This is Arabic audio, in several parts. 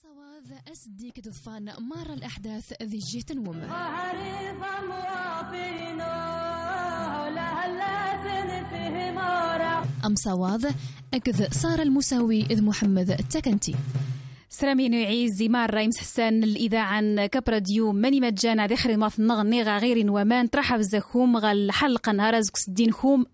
أمصواذ أسديك دفان مار الأحداث ذي جيت نوم أمصواذ أكذ صار المساوي إذ محمد التكنتي سلامين يعيز مرة يمس حسان الإذاعة كبراديو ماني مجانا ذخر ماث نغني غير ومان ترحب زكوم غال حلقة نهار الدين خوم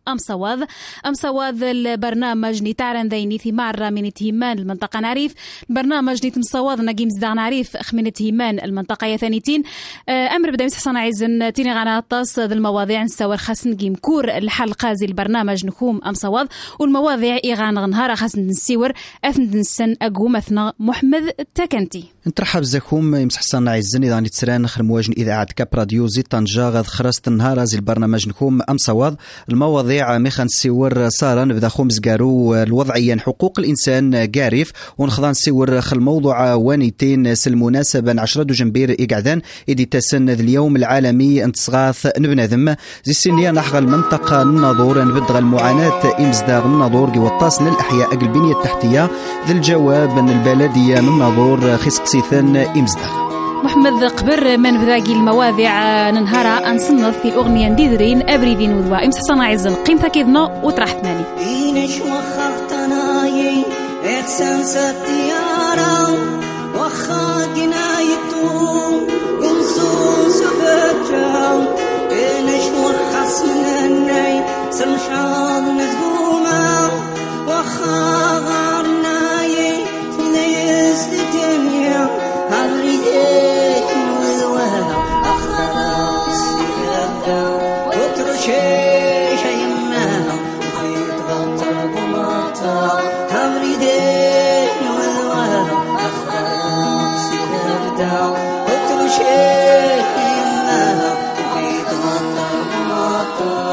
أمصواذ البرنامج نتعرن ذيني في مرة من تهمان المنطقة نعريف البرنامج نيت مصواذ نقيم زدان نعريف من تهمان المنطقة يثانيتين أمر بدا يمس حسان عايزن تيني غانا طاس ذا المواضيع نستوى خاص نقيم كور الحلقة زي البرنامج نخوم أمصواذ والمواضيع إيغان غنهار خاص نسيور أثن نسن أقوم أثناء محمد التكنتي نترحب زكوم يمسح صنع الزن إذا نتسران نخر مواجن إذاعة كاب راديو زي طنجة غاد خرست النهار زي البرنامج نكوم أمصواذ المواضيع ميخان سيور صارا نبدا خومز قارو الوضعيا حقوق الإنسان قارف ونخضان سيور خل موضوع وانيتين سلمناسبة 10 جنبير إقعدان إدي تسن اليوم العالمي انتصغاث نبنادم زي السنية نحغى المنطقة الناظور نبدغ المعاناة إمزداغ الناظور قوطاس للأحياء البنية التحتية ذي الجواب أن البلدية من ناظور خسق سيثن إمزداغ محمد قبر من بذاقي المواضيع ننهارا أنصنف في الأغنية نديدرين أبريدين وذوا إمس حصان عزن قيمتا كيدنا وطرح ثماني إينش وخختناي إحسان ستيارا وخاقنا يتوم قنصو سبجاو إينش وخصمناي سنشاض نزقوما وخاغرناي تنيز الدنيا هالريديك وذوها أخلاص يبدا وترشيش يمها وخيط غطى قماطا هالريديك وذوها أخلاص يبدا وترشيش يمها وخيط غطى قماطا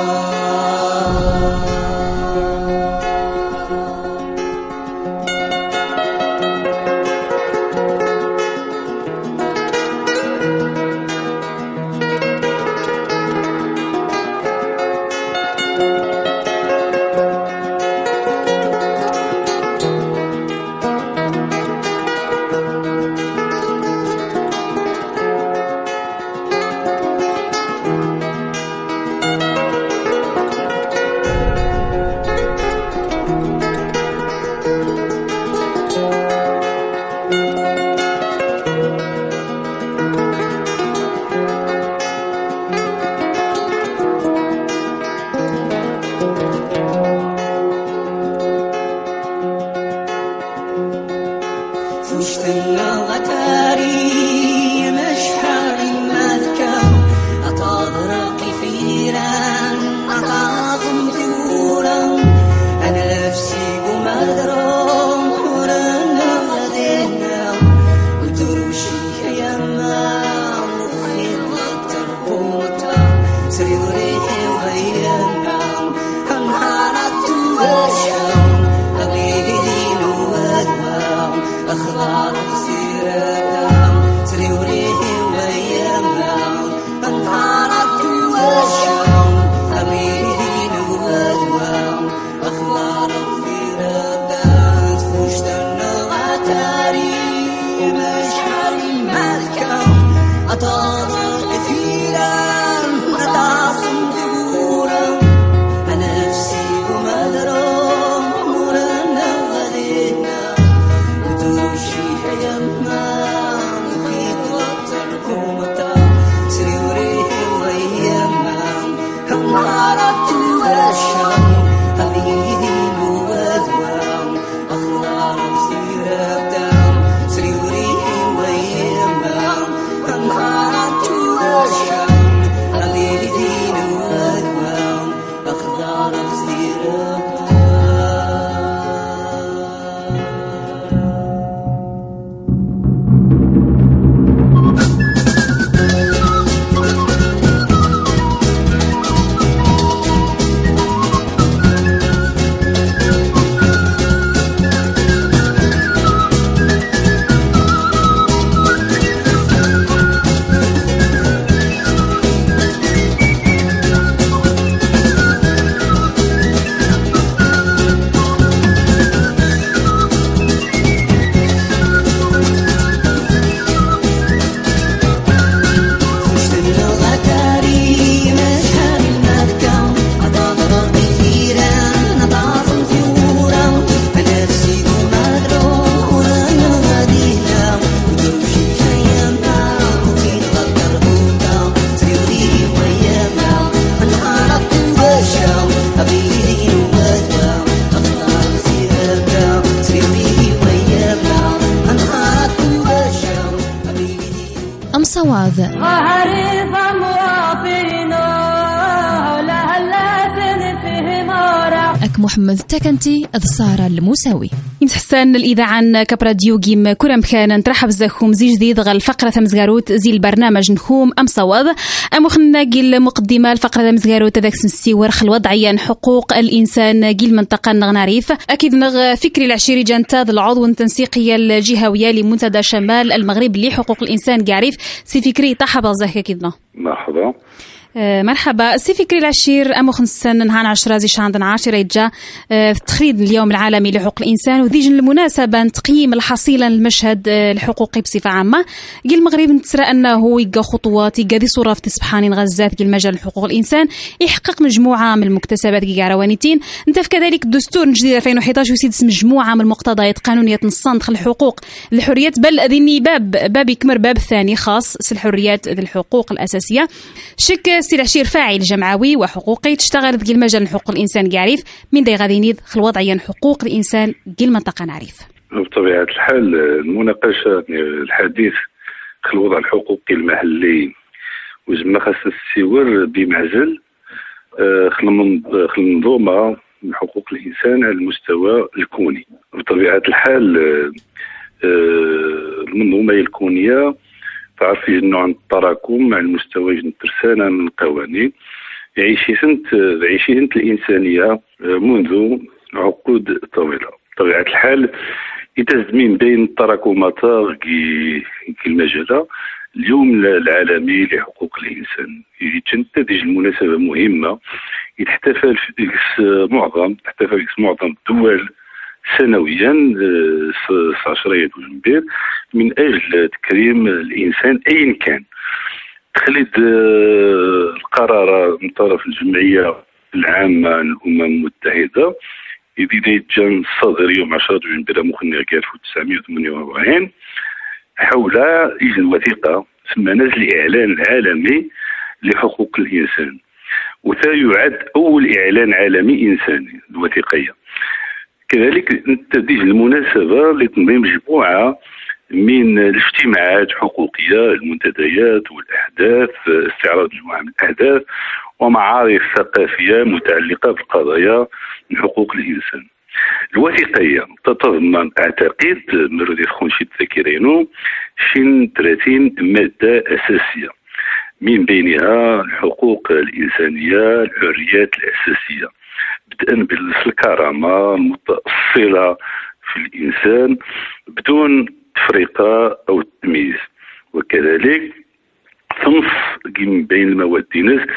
صواذ. أك محمد تكنتي الصارة الموسوي يمسحسن الإذاعة كبراديو جيم كرم كان نترحب زخوم زي جديد غا الفقرة مزغاروت زي البرنامج نخوم أم صواذ أمخنا جيل مقدمة الفقرة مزغاروت ذاك سنسيور خل وضعيا حقوق الإنسان جيل منطقة نغناريف أكيد نغ فكري العشيري جنتاد العضو التنسيقية الجهوية لمنتدى شمال المغرب لحقوق الإنسان قعريف سي فكري تحب زهك كيدنا مرحبا. مرحبا سي فكري العشير أمخنسن نهان 10 زي شهر 10 يتجا تخريد اليوم العالمي لحقوق الإنسان وذيج المناسبة تقييم الحصيلة المشهد الحقوقي بصفة عامة قال المغرب نتسرى أنه يقى خطوات يقى ذي صورة في تسبحانين غزات قال مجال حقوق الإنسان يحقق مجموعة من المكتسبات قال روانيتين انت كذلك الدستور الجديد 2011 يسيد مجموعة من المقتضيات قانونية نص الحقوق الحريات بل ذني باب يكمر باب ثاني خاص الحريات ذي الحقوق الأساسية شك سي العشير فاعل جمعوي وحقوقي تشتغل في مجال حقوق الانسان قعريف من داي غادي نيض خل وضعيا حقوق الانسان قل منطقه نعرف. بطبيعه الحال المناقشه الحديث خل وضع الحقوقي المحلي وزعما خاص السيور بمعزل خل منظومه من حقوق الانسان على المستوى الكوني. بطبيعه الحال المنظومه الكونيه تعرفي انه عن التراكم على المستوى الترسانة من القوانين يعيش سنت الانسانيه منذ عقود طويله. بطبيعه الحال يتزمين بين التراكمات في المجال اليوم العالمي لحقوق الانسان تنتج المناسبه مهمه يتحتفل في معظم الدول سنويا 19 جنبير من اجل تكريم الانسان ايا كان. تخليد القرار من طرف الجمعيه العامه للامم المتحده بدايه الصادر يوم 10 جنبير مخنيا 1948 حول الوثيقه سميناها الاعلان العالمي لحقوق الانسان وسيعد اول اعلان عالمي انساني الوثيقيه. كذلك تنتهج المناسبة لتنظيم مجموعة من الاجتماعات الحقوقية المنتديات والأحداث استعراض مجموعة من الأحداث ومعارض ثقافية متعلقة بالقضايا من حقوق الإنسان. الوثيقية تتضمن أعتقد مرودي خونشيت ذاكرينو 30 مادة أساسية من بينها الحقوق الإنسانية الحريات الأساسية بدءا بالكرامة المتأصلة في الإنسان بدون تفرقة أو تمييز وكذلك تنص بين المواد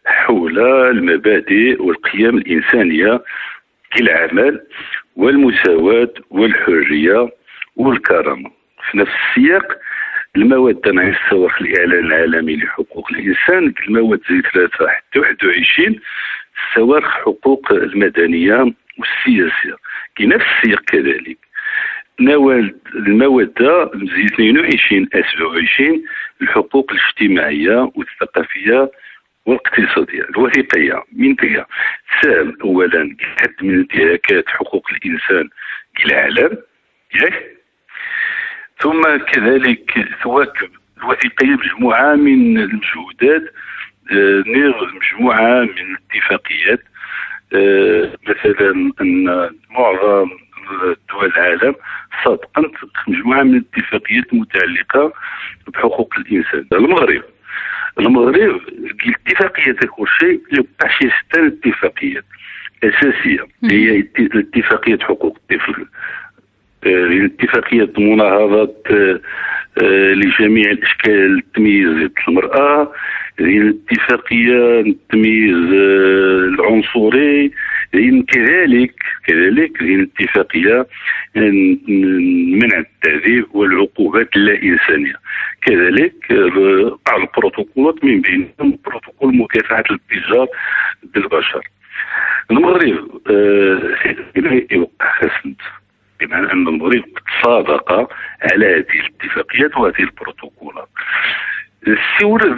حول المبادئ والقيم الإنسانية كالعمل والمساواة والحرية والكرامة. في نفس السياق المواد مع السواق الإعلان العالمي لحقوق الإنسان المواد زي 3 حتى 21 سواق حقوق المدنية والسياسية في نفس السياق كذلك المواد زي 22 27 الحقوق الاجتماعية والثقافية والاقتصادية. الوثيقية من فيها تساهم أولا حد من انتهاكات حقوق الإنسان في العالم ثم كذلك تواكب الوثيقية مجموعة من المجهودات مجموعة من الاتفاقيات مثلا أن معظم دول العالم سابقا مجموعة من الاتفاقيات المتعلقة بحقوق الإنسان. المغرب الاتفاقية كل شيء يبقى شي 6 اتفاقيات أساسية هي اتفاقية حقوق الطفل اتفاقية مناهضة لجميع الأشكال التمييز المرأة الاتفاقية التمييز العنصري كذلك الاتفاقية منع التعذيب والعقوبات اللا إنسانية. كذلك بعض البروتوكولات من بينهم بروتوكول مكافحة الاتجار بالبشر. المغرب يوقع خسنت بمعنى أن المغرب صادق على هذه الاتفاقيات وهذه البروتوكولات. السيور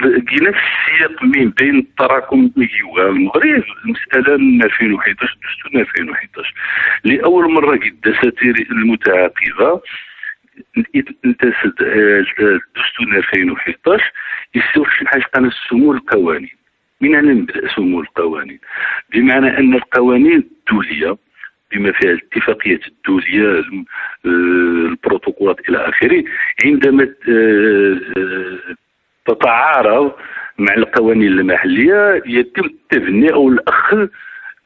نفس السياق من بين التراكم المغرب المسألة من 2011 دستور 2011 لأول مرة الدساتير المتعاقبة انتسد الدستور 2011 يستوفي شي حاجه قالها سمو القوانين. من هنا نبدا سمو القوانين، بمعنى ان القوانين الدوليه بما فيها الاتفاقيات الدوليه البروتوكولات الى اخره، عندما تتعارض مع القوانين المحليه يتم التبني او الاخذ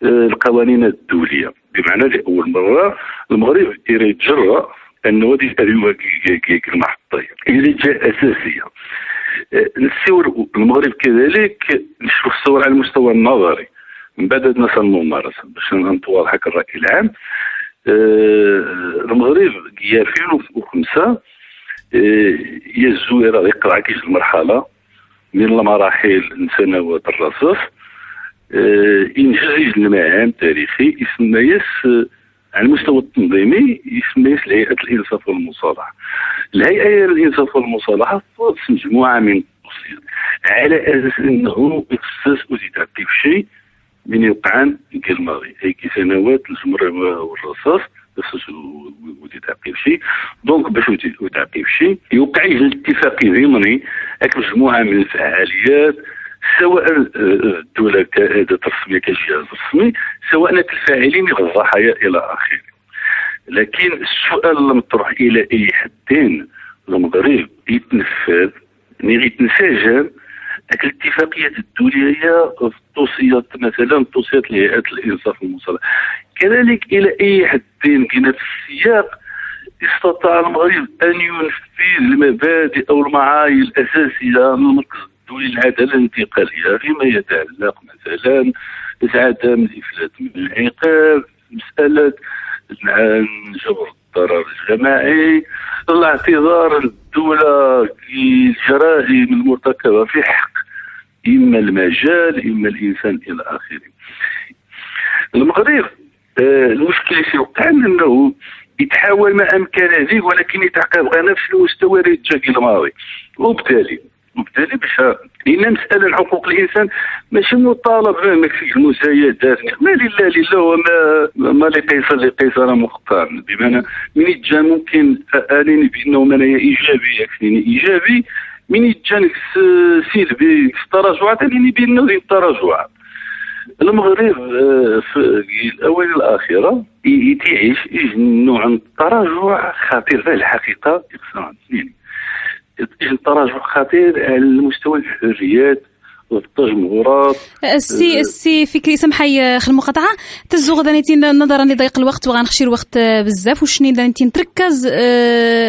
القوانين الدوليه. بمعنى لاول مره المغرب يتجرأ انه هذه المحطه اللي جاء اساسيه. نسيو المغرب كذلك نشوف الصور على المستوى النظري من بعد نصل الممارسه باش نتواضح هكا الراي العام. المغرب في 2005 يزوير يقرا كيش المرحله من المراحل سنوات الرصاص انجاز المعام تاريخي يسمى على المستوى التنظيمي يسمى الهيئه الانصاف والمصالحه. الهيئه الانصاف والمصالحه تضم مجموعه من التوصيات على اساس انه اختصاص وتعقيب شيء من يوقعان الماضي اي سنوات الجمر والرصاص خصوص وتعقيب شيء. دونك باش وتعقيب شيء يوقع الاتفاق ضمني هاك مجموعه من الفعاليات، سواء الدولة كأداة رسمية كجهاز رسمي، سواء الفاعلين والضحايا إلى آخره. لكن السؤال المطروح إلى أي حدين المغرب يتنفذ يتنسجم الاتفاقيات الدولية في التوصيات، مثلا توصيات لهيئة الإنصاف والمصالحة. كذلك إلى أي حدين كنا في السياق استطاع المغرب أن ينفذ المبادئ أو المعايير الأساسية من المركز الدولي للعدالة الانتقالية فيما يتعلق مثلا عدم الإفلات من العقاب، مسألة جبر الضرر الجماعي، الاعتذار الدولة للجرائم المرتكبة في حق إما المجال إما الإنسان إلى آخره. المغرب المشكلة اللي وقع أنه يتحاول ما أمكن ذلك ولكن يتعقب على نفس المستوى اللي جا الماضي، وبالتالي باش لان مساله حقوق الانسان ماشي مطالب ما فيه المزايدات، ما لله لله وما لقيصر لقيصر مختار. بمعنى من يتجا ممكن انني بانه منايا ايجابي يكفيني ايجابي، من يتجا سلبي في التراجعات انني بانه التراجعات. المغرب في الاونه الاخيره يتعيش نوع من التراجع خطير في الحقيقه اقتصاديا، التراجع خطير على مستوى الحريات والتجمهرات. السي فكري سمحي خل المقاطعه تزو غدا نيتين نظرا لضيق الوقت وغنخشي الوقت بزاف وشني نيتين تركز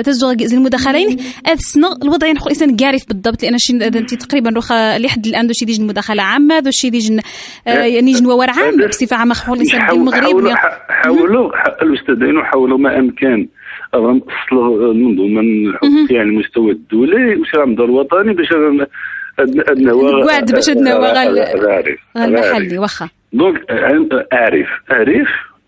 تزو زي المداخلين هذا السنه الوضعين حقوق الانسان كارف بالضبط، لان شي انت تقريبا روخا لحد الان دوشي ديجن مداخله عامه دوشي ديجن نيجن وور عام بصفه عامه حقوق الانسان في المغرب. حاولوا الاستاذين حاولوا ما امكن نصلوا المنظومه الحقوقيه على المستوى الدولي وسير الدور الوطني باش النوا قاعد باش النوا غنحلي واخا. دونك اعرف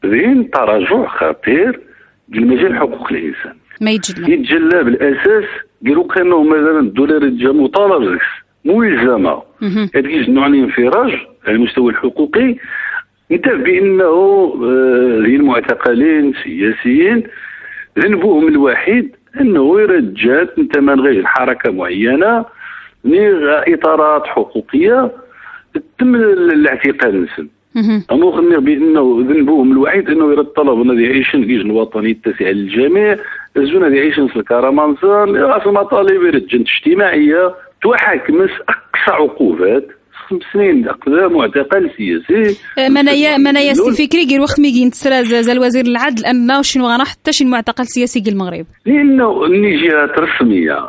ذين تراجع خطير بالمجال حقوق الانسان ما يتجلى بالاساس قالوا كانوا مثلا الدوله رجال مطالبه ملزمه هذه نوع الانفراج على المستوى الحقوقي انت بانه المعتقلين السياسيين ذنبهم الوحيد انه يرجع انت من غير حركه معينه اطارات حقوقيه تم الاعتقال نسل. انا نظن بانه ذنبهم الوحيد انه يرد طلب الذي يعيشن كيجن وطني يتسع للجميع، الزون هذه يعيشن في الكرامانزان راس مطالب رجال اجتماعيه توحكم اقصى عقوبات 5 سنين اقدام معتقل سياسي. منايا فكري غير وقت ميجي نتسرى زال وزير العدل انه شنو غنروح حتى شي معتقل سياسي ديال المغرب، لانه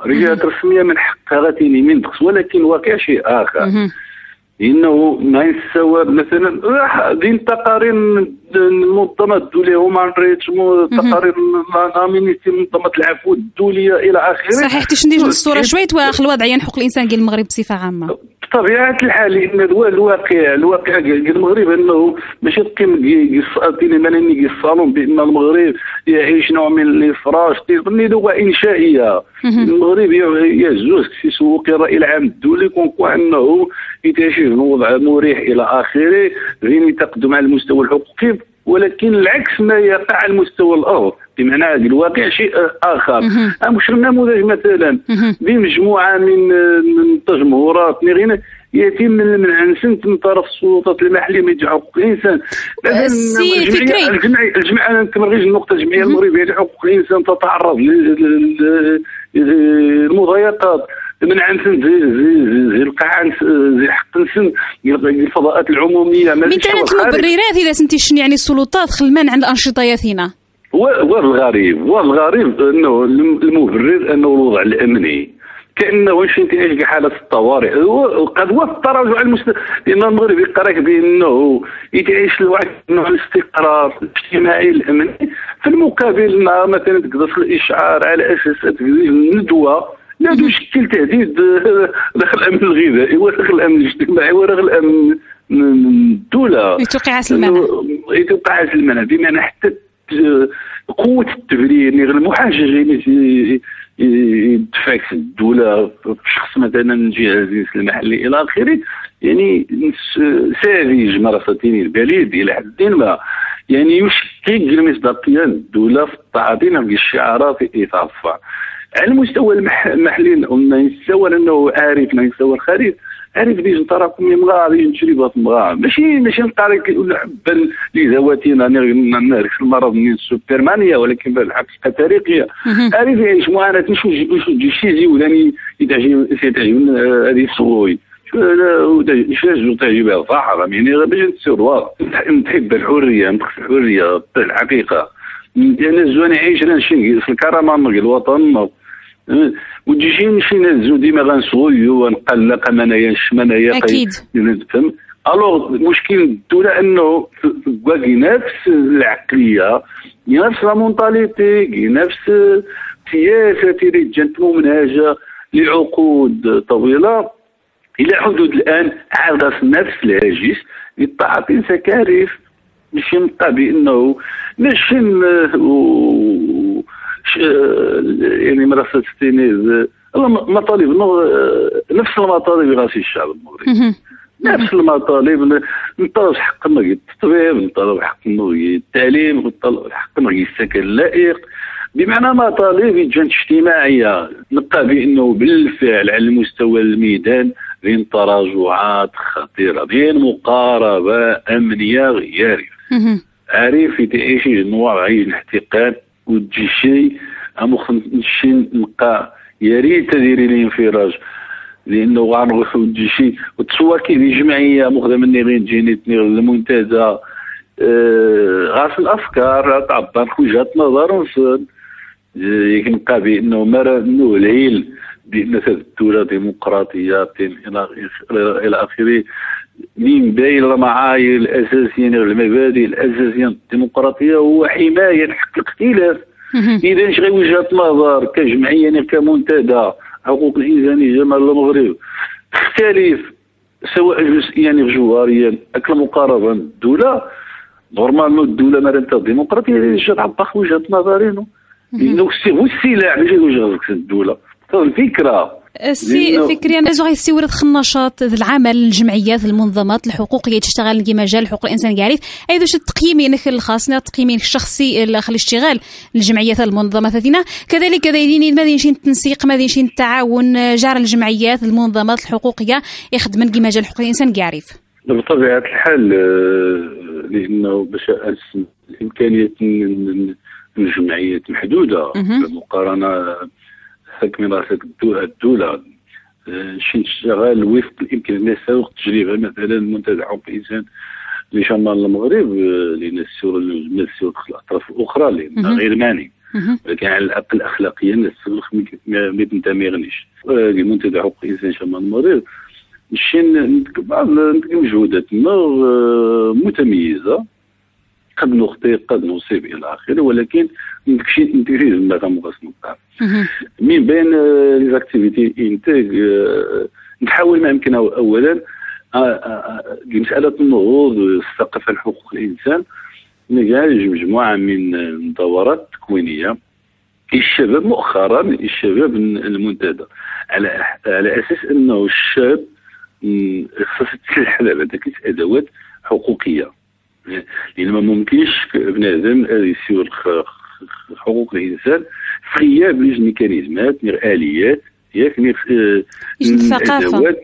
جهات رسميه من حقها غاتيني من دخس، ولكن واقع شيء اخر انه ما يتساوى مثلا دين تقارير المنظمه الدوليه هما تقارير نامينيتي منظمه العفو الدوليه الى اخره. صحيح تشندي الصوره شويه واخل وضعيا حقوق الانسان ديال المغرب بصفه عامه بطبيعه الحال، لان الواقع ديال المغرب انه ماشي تقيم يسالتيني ماني الصالون بان المغرب يعيش نوع من الافراج هو انشائيه. المغرب يجوز في سوق الراي العام الدولي كونكو انه يتعيش وضع مريح الى اخره، غير تقدم على المستوى الحقوقي ولكن العكس ما يقع على مستوى الارض، بمعنى الواقع شيء اخر. مش نموذج مثلا بمجموعه من التجمهرات يتم منع سنت من طرف السلطات المحليه من حقوق الانسان. الجمعيه كمرغيش النقطه الجمعيه المغربيه لحقوق الانسان تتعرض للمضايقات من عن زي القاعة زي حق السن الفضاءات العموميه. من كانت المبررات اذا سنتي يعني السلطات خل عن الانشطه ياثينا؟ هو الغريب انه المبرر انه الوضع الامني كانه في حاله الطوارئ وقد هو التراجع المستمر، لان المغرب يقرأ بانه يتعيش الوعي انه الاستقرار الاجتماعي الامني، في المقابل مثلا تقدر الاشعار على اساس الندوه لا تشكل تهديد داخل الامن الغذائي وداخل الامن الاجتماعي وداخل الامن الدوله. يتوقع المنع بمعنى حتى قوه التبرير المحاججين يدفع الدوله بشخص مثلا الجهاز المحلي الى اخره، يعني ساذج مرصتين البليد الى حد ما، يعني يشكك مصداقيه الدوله في التعاطي مع الشعارات في اطار على المستوى المحلي. قلنا يستوى لانه عارف ما يستوى الخريف، عارف ديجا تراكمي مغاري تجربه مغار ماشي نطارك حبا لذواتنا نعرف المرض من السوبرمانيه، ولكن بالحقيقه تاريخيه عارف يعيش معاناه شو شي ولاني يتعجبون هذه الصغوي شو تعجبها صح يعني باش نتصور نحب الحريه نقص الحريه بالحقيقه نهزو نعيش نشين في الكرامه نلقى الوطن وتجي نمشي نهزو ديما غنسويو ونقلق منايا اكيد نفهم. الوغ مشكل الدوله انه باقي نفس العقليه نفس لا مونطاليتي نفس سياسه اللي جات منهجه لعقود طويله الى حدود الان عاد نفس الهاجس للتعاطي سكارف باش يبقى بانه ماشي يعني مراسة ستينيز المطالب نفس المطالب غاسي الشعب المغربي نفس المطالب نطالب حق النقي التطبيب نطالب حق النقي التعليم نطالب حق النقي السكن اللائق، بمعنى مطالب اجتماعيه نلقى بانه بالفعل على مستوى الميدان بين تراجعات خطيره بين مقاربه امنيه غير عارف تعيش نوع عين الاحتقان وتجي شيء شي نلقى يا ريت تديري الانفراج لانه غنروح وتجي شي وتصور كيف جمعيه مخدمه مني غير تجيني المنتدى غاس الافكار تعبر وجهه نظر ونصل ينلقى بانه انه الهيل بان الدوله ديمقراطيه الى اخره من بين المعايير الاساسيه المبادئ الاساسيه الديمقراطيه هو حمايه حق الاختلاف. اذا اش غير وجهه نظر كجمعيه كمنتدى حقوق الانسان جمال المغرب تختلف سواء جزئيا جوهريا المقاربه الدوله نورمالمون الدوله مثلا الديمقراطيه اللي تعبر وجهه نظرين لانه هو السلاح ماشي وجهه الدوله الفكره فكريا ازو غيستورد النشاط العمل الجمعيات المنظمات الحقوقيه تشتغل كيما مجال حقوق الانسان كاع ايضا تقييمينك الخاص تقييمينك الشخصي الاشتغال الجمعيات المنظمات هذينا كذلك دايرين ما دايرين التنسيق ما دايرين التعاون جار الجمعيات المنظمات الحقوقيه يخدمن كيما مجال حقوق الانسان كاع بطبيعه الحال لانه باش الامكانيات الجمعيات محدوده بالمقارنه تكملة الدولة شي شغال وفق الامكانيات سوق تجربه مثلا منتدى حقوق الانسان لشمال المغرب لنسيور الاطراف الاخرى لان غير ماني ولكن على الاقل اخلاقيا السلوك ما تنتميغنيش منتدى حقوق الانسان شمال المغرب شي بعض مجهوداتنا متميزه قد نخطئ قد نصيب الى اخره، ولكن نتيجه ما تنقص نقطه من بين ليزاكتيفيتي انتاج نحاول ما يمكن اولا مساله النهوض الثقافه حقوق الانسان نجعل مجموعه من الدورات التكوينيه الشباب مؤخرا الشباب المنتدى على اساس انه الشاب خصص تسلح هذاك الادوات حقوقيه لان ما ممكنش بنادم يسير حقوق الانسان في غياب لي ميكانيزمات اليات ياك الثقافه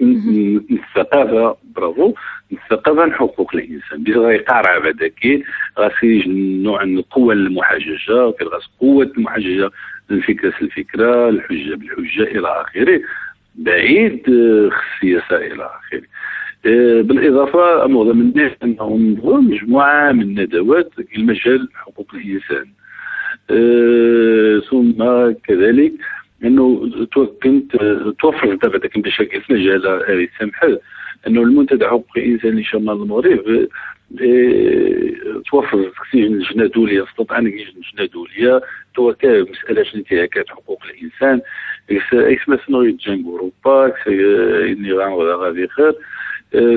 الثقافه برافو الثقافه عن حقوق الانسان باش غيقارع بعدا كي غاسيج نوع من القوه المحججه كالغاس قوه المحججه الفكره الحجه بالحجه الى اخره بعيد السياسه الى اخره. بالاضافه معظم من الناس انهم مجموعه من الندوات في المجال حقوق الانسان. ثم كذلك انه كنت توفر دابا كنت باش مجال هذه السمحه انه المنتدى حقوق الانسان لشمال المغرب توفر تكسير لجنه دوليه استطاع ان لجنه دوليه توكل مساله انتهاكات حقوق الانسان اسمها سنوية جنب اوروبا النظام غادي خير.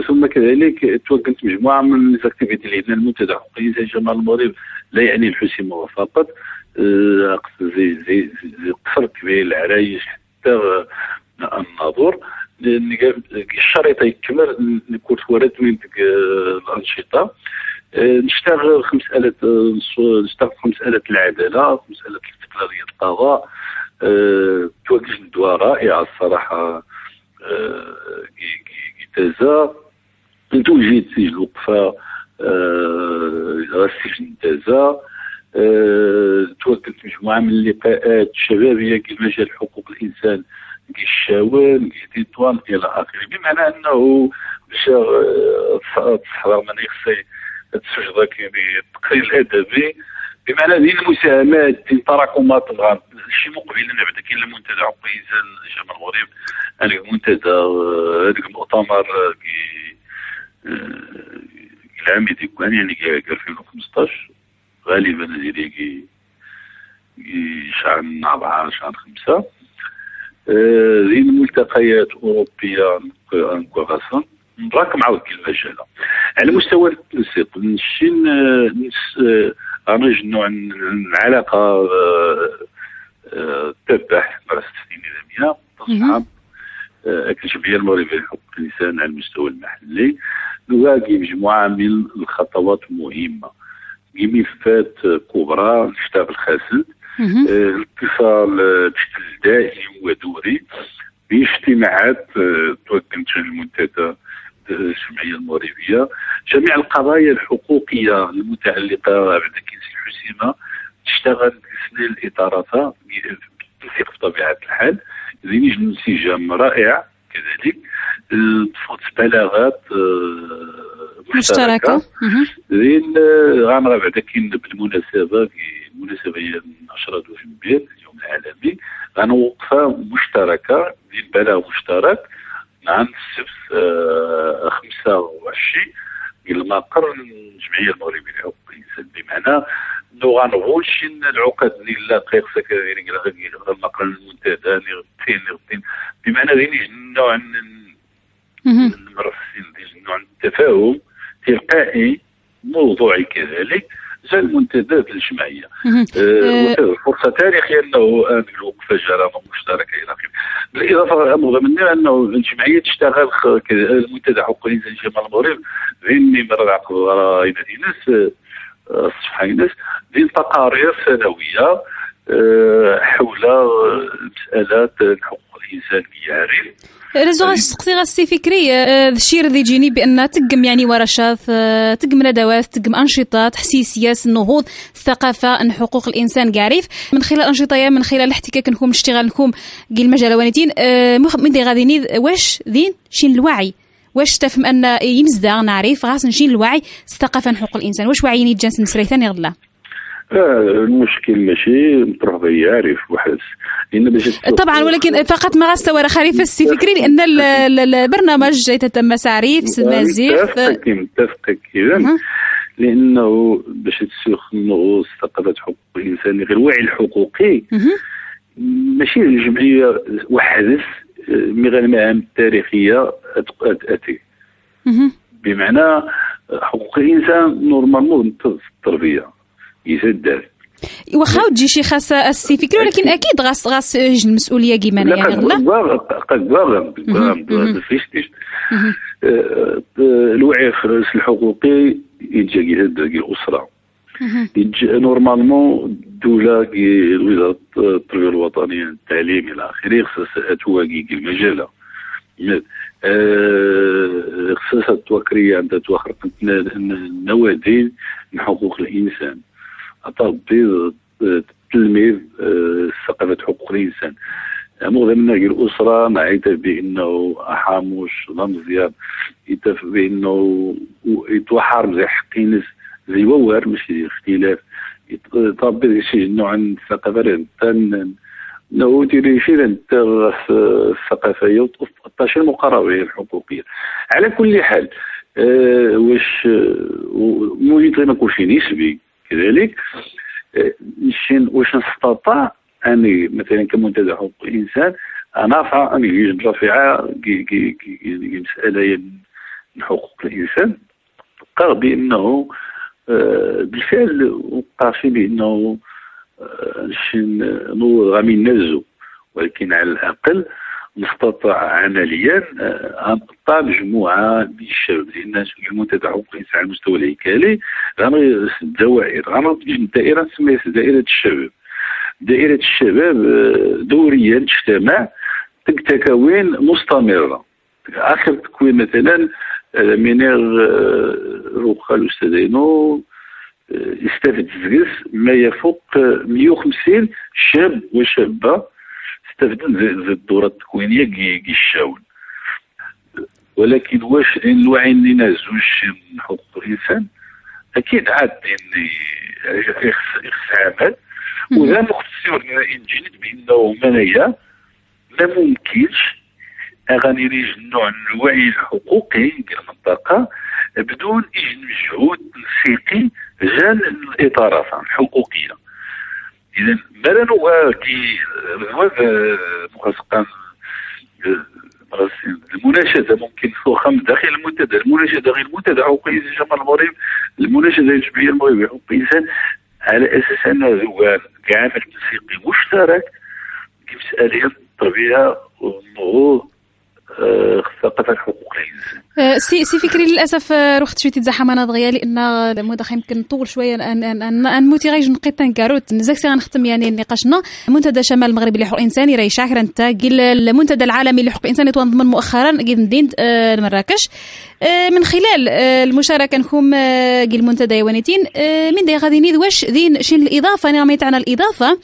ثم كذلك توكلت مجموعه من الاكتيفيتي اللي عندنا المنتدى حقوق الانسان شمال المغرب لا يعني الحسيمه فقط زي قصر كبير العرايش حتى الناظور الشريط يكمل نكون ورد من الانشطه نشتغل في مساله العداله في مساله استقلاليه القضاء. توجه ندوه رائعه الصراحه تازا توجد سجن الوقفه السجن تازا. توكلت مجموعه من اللقاءات الشبابيه في مجال حقوق الانسان كي الشاول كي تطوان الى اخره بمعنى انه باش تصحى من يخصي السجده بالتقرير الادبي بمعنى ديال المساهمات ديال التراكمات شي مقبل لنا بعد كاين المنتدى حقوق الانسان شمال المغرب هذاك المنتدى هذاك المؤتمر العام ديال يعني 2015 غالبا هذه شهر 4 شهر 5 ذي الملتقيات أوروبية نكوغاسون نراك مع وكيل المجال على مستوى التنسيق نشين نوع العلاقة تبح دراسة النظامية تصحاب الجمعية المغربية لحقوق الإنسان على المستوى المحلي نواجه مجموعة من الخطوات المهمة ملفات كبرى نشتغل خاسد الاتصال بشكل دائم ودوري باجتماعات توكلت المنتدى الجمعيه المغربيه جميع القضايا الحقوقيه المتعلقه بعد الحسيمه تشتغل سنين الاطارات بالتنسيق بطبيعه الحال لنجد انسجام رائع كذلك تفوت بلاغات مشتركه لين غنرى بعدا كاين بالمناسبه هي 10 دجنبير اليوم العالمي غنوقفه مشتركه ديال بلاغ مشترك مع السبت 25 ديال المقر الجمعيه المغربيه لحقوق الانسان بمعنى انه غنقول شي العقد ديال لاقي خصك المقر المنتدى نغتين بمعنى غير نوع المرسين ديال نوع التفاهم تلقائي موضوعي كذلك زي المنتدى الجمعيه. فرصه تاريخيه انه الوقفه جرامه مشتركه الى اخره. بالاضافه مهمه انه الجمعيه تشتغل المنتدى حقوق الانسان شمال المغرب ذي مرة عقد راينا ناس الصفحه ناس ديال تقارير سنويه حول مسالات حقوق الانسان كيعرف رزو غاسقسي غاسي فكري الشيء الذي يجيني بان تقم يعني ورشات تقم ندوات تقم انشطه تحسيسيه النهوض الثقافه عن حقوق الانسان كعريف من خلال انشطه من خلال الاحتكاك نكون اشتغالكم كي المجال وانتين مدي غادي واش ذين شين الوعي واش تفهم ان يمزدا نعرف غاس نشين الوعي الثقافه عن حقوق الانسان واش وعيني جانس نسري ثاني غلا المشكل ماشي مطرح يعرف وحس طبعا ولكن فقط ما غاستوى خريف السي فكري لان البرنامج جاي تتم سعريف مزيف متفق كذا لانه باش تسخنوا ثقافه حقوق الانسان غير الوعي الحقوقي ماشي الجمعيه وحدث من المهام التاريخيه اتي بمعنى حقوق الانسان نورمالمون في التربيه يزداد واخا تجي شي خاصه السي فكري ولكن اكيد غاس المسؤوليه كيما انا يعني قد باغم فيش الوعي الحقوقي يجي هذا الاسره نورمالمون الدوله وزاره التربيه الوطنيه التعليم الى اخره خصها تواجه المجال خصها توكري عندها توخرق النوادي من حقوق الانسان تربي التلميذ ثقافه حقوق الانسان مغرمنا الاسره نعيت بانه حاموش مزيان يتفق بانه يتوحر مزيان حقينس زي ووار ماشي اختلاف يطبق شي نوع من الثقافه نو تيري شي الثقافيه وتطاشي المقاربه الحقوقيه على كل حال واش موجود لنا كلشي نسبي كذلك واش نستطيع اني مثلا كمنتدى حقوق الانسان انافع اني يوجد رافعه مساله من حقوق الانسان قال بانه بالفعل وقع في بانه غامي نزو ولكن على الاقل نستطيع عمليا ان نقطع مجموعه من الشباب لان المنتدى حقوق الانسان على المستوى الهيكلي غامي الدوائر غامي دائره تسمى دائره الشباب. دائره الشباب دوريا تجتمع تكوين مستمره. اخر تكوين مثلا منير روخا الاستاذ اينو استفد زقس ما يفوق 150 شاب وشابه استفدوا من الدوره التكوينيه كي الشاول. ولكن واش الوعي اللي نازوش من حقوق الانسان اكيد عاد يخص عمل وذا مختصر انجلد بانه منايا ما ممكنش اغاني ريج نوع من الوعي الحقوقي ديال المنطقه بدون مجهود نسيقي جان الاطارات الحقوقيه. اذا مالا نوع كي مخصصا المناشده ممكن فوق داخل المنتدى المناشده غير المنتدى حقوق الانسان جمال المغرب المناشده الجمعيه المغربيه حقوق الانسان على اساس انه هو كعمل تنسيقي مشترك كمساله التربيه والنهوض ثقافه حقوق الانسان. سي فكري للاسف رحت شويه تزحم انا دغيا لان المداخله يمكن نطول شويه ان موتيغيج نقيت نكاروت نزاك غنختم يعني نقاشنا منتدى شمال المغربي لحقوق الانسان راهي شاكر انت قيل المنتدى العالمي لحقوق الانسان يتنظم مؤخرا قيل مدينه مراكش من خلال المشاركه نكون قيل المنتدى يوانيتين من داي غادي ندير واش دين شين الاضافه انا ما تاعنا الاضافه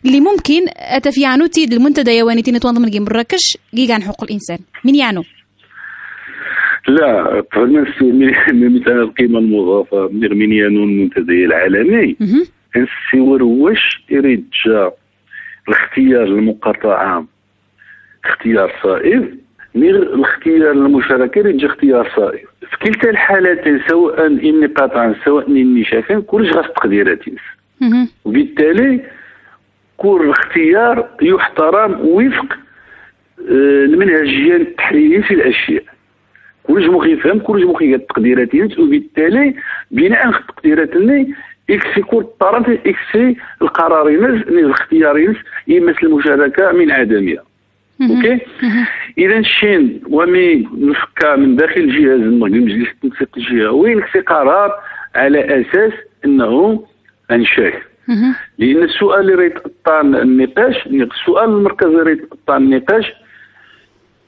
اللي ممكن اتفيعنو تيد المنتدى يوانيتين يتنظم قيل مراكش قيل عن حقوق الانسان من يعنو لا مثلا القيمه المضافه من غمينيانو المنتدى العالمي نسيور واش يريد جا الاختيار المقاطعه اختيار صائب غير الاختيار المشاركه يريد جا اختيار صائب في كلتا الحالتين سواء اني قاطعا سواء اني شاكن كلش غاس تقديرات وبالتالي كل اختيار يحترم وفق المنهجيه التحليليه في الاشياء كلش مخي يفهم كلش مخي التقديرات وبالتالي بناء على التقديرات اللي يكسي كل الطرف يكسي القرارين الاختيارين يمثل المشاركه من عدمها. اوكي اذا الشين ومي نفكا من داخل جهاز المجلس التنسيق الجهه وين يكسي قرار على اساس انه انشاك لان السؤال اللي راه يتقطع النقاش السؤال المركزي اللي يتقطع النقاش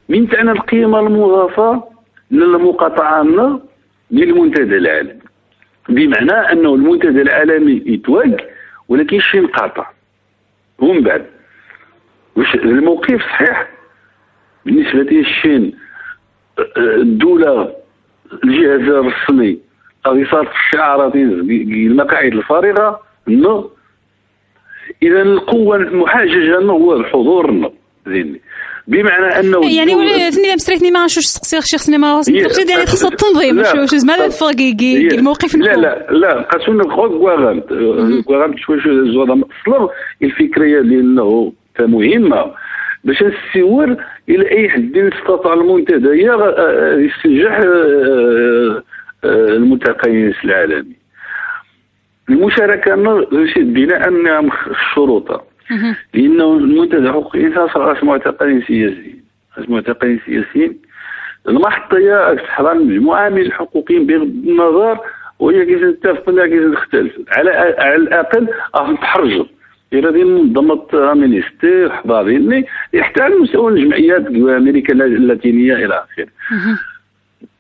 من تاعنا القيمه المضافه للمقاطعه للمنتدى العالمي بمعنى انه المنتدى العالمي يتوج ولكن شي نقاطع ومن بعد واش الموقف صحيح بالنسبه للشين الدوله الجهاز الرسمي غادي صار في الشعارات المقاعد الفارغه نو اذا القوه المحاججه هو الحضور ذهني بمعنى انه يعني ولاتني مستريتني ما شوش خصني ما تقصد يعني خص التنظيم شوش ماذا الفرق الموقف لا قاسون الخوك وغام شويه زودا اصلا الفكريه لانه مهمه باش نسيور الى اي حد استطاع المنتدى يستنجح المتقيم العالمي المشاركه بناء على الشروط لانه المنتدى حقوق الانسان صار معتقلين سياسيين المحطية تحضر مجموعة من الحقوقيين بغض النظر وهي كيفاش نتفق ولا كيفاش نختلف على الأقل نتحرجوا إلى دي منظمة أمنيستي حضاريني حتى على مستوى الجمعيات أمريكا اللاتينية إلى آخره.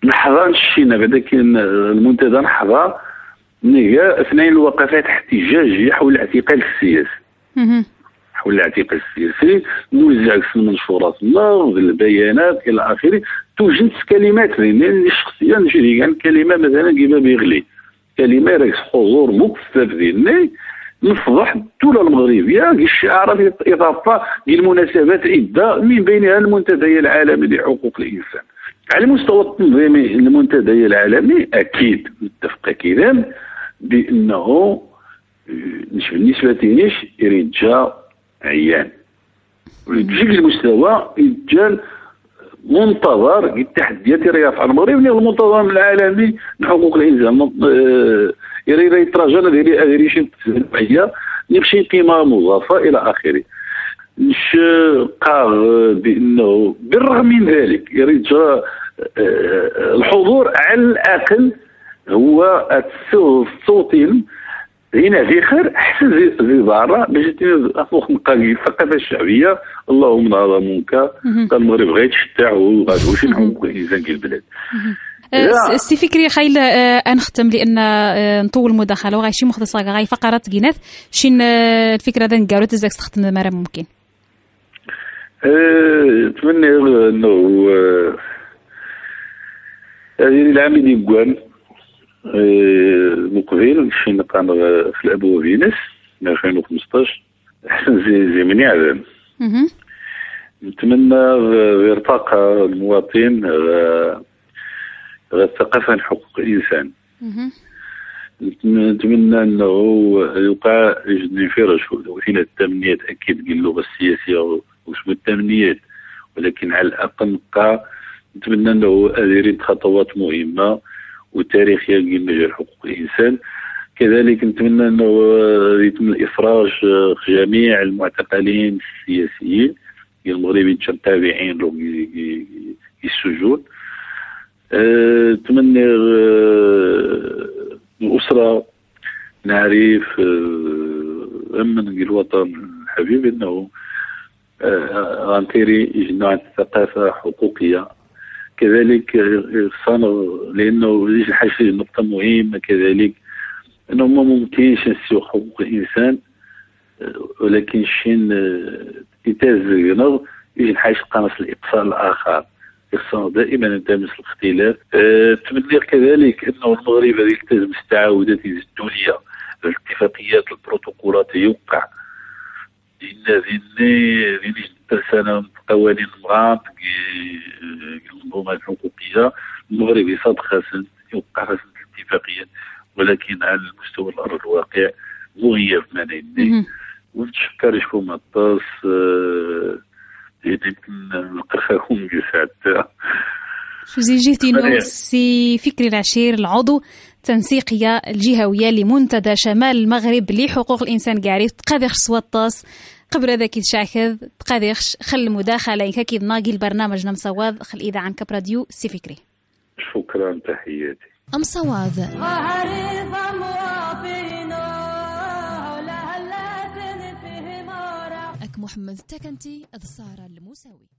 نحضر نشينا بعدا كاين المنتدى نحضر نيجا اثنين الوقفات احتجاجية حول الاعتقال السياسي. حول الاعتقال السياسي نوزع منشوراتنا والبيانات الى اخره. توجد كلمات اللي شخصيا نجري كان كلمه مثلا كيما بيغلي كلمه راك حضور مكثف ديالنا نفضح الدوله المغربيه الشعارات اضافه للمناسبات عده من بينها المنتدى العالمي لحقوق الانسان. على المستوى التنظيمي المنتدى العالمي اكيد نتفق اكيدا بانه بالنسبه ليش يريد جا عيان بشكل المستوى يتجال منتظر التحديات اللي يرفع المغرب اللي هو المنتظر العالمي لحقوق الانسان يريد يتراجع هذه شي تسميه يمشي قيمه مضافه الى اخره. مش قال بانه بالرغم من ذلك يريد الحضور على الاقل هو الصوتين هنا في خير احسن زي زهره باش تفوق نقاقي الثقافه الشعبيه اللهم نهض منك المغرب غير تشتاع وغادي واش نحوق الانسان كي البلاد. السي فكري خايل نختم لان نطول المداخله وغاي شي مختصه غاي فقرات كينات شين الفكره هذا نقالو تزاك تخدم مرة ممكن. نتمنى انه هذه العام اللي يقال مقبل شي نقام في الابو فينس 2015 احسن زي من يعلم. نتمنى يرتقى المواطن الثقافه عن حقوق الانسان. نتمنى انه يوقع انفراج وفينا التمنيات اكيد اللغه السياسيه واسم التمنيات ولكن على الاقل نبقى نتمنى انه يريد خطوات مهمه وتاريخيه لمجال حقوق الانسان. كذلك نتمنى انه يتم الافراج جميع المعتقلين السياسيين المغربيين التابعين للسجون. نتمنى الاسره نعرف من الوطن الحبيب انه غنتيري يجمع الثقافه حقوقيه. كذلك صنغ لانه ليش حاجه نقطه مهمه كذلك انه ما ممكنش نسيو حقوق الانسان ولكن شين يتزينوا يجي حاجه قامس الاقصاء الاخر يخصنا دائما نلتمس الاختلاف. تمنى كذلك انه المغرب يلتزم التعهدات الدوليه الاتفاقيات البروتوكولات يوقع لان ذي ترسانة قوانين مرات المنظومات الحقوقيه المغرب يصاد خاصن يوقع خاصن الاتفاقيات ولكن على المستوى الارض الواقع مغيب منعندي. ونتشكر شكون مطاس يمكن نلقاكم جسعت جيتي سي فكري العشير العضو تنسيقية الجهوية لمنتدى شمال المغرب لحقوق الإنسان قاريف تقادخ سواتاس قبل ذاك الشاكذ تقادخش خل مداخلة كاكيد ناقي البرنامج نمسواذ خل إذا عن كبراديو سي فكري. شكرا تحياتي. أمسواذ أك محمد تكنتي أذ صار الموسوي.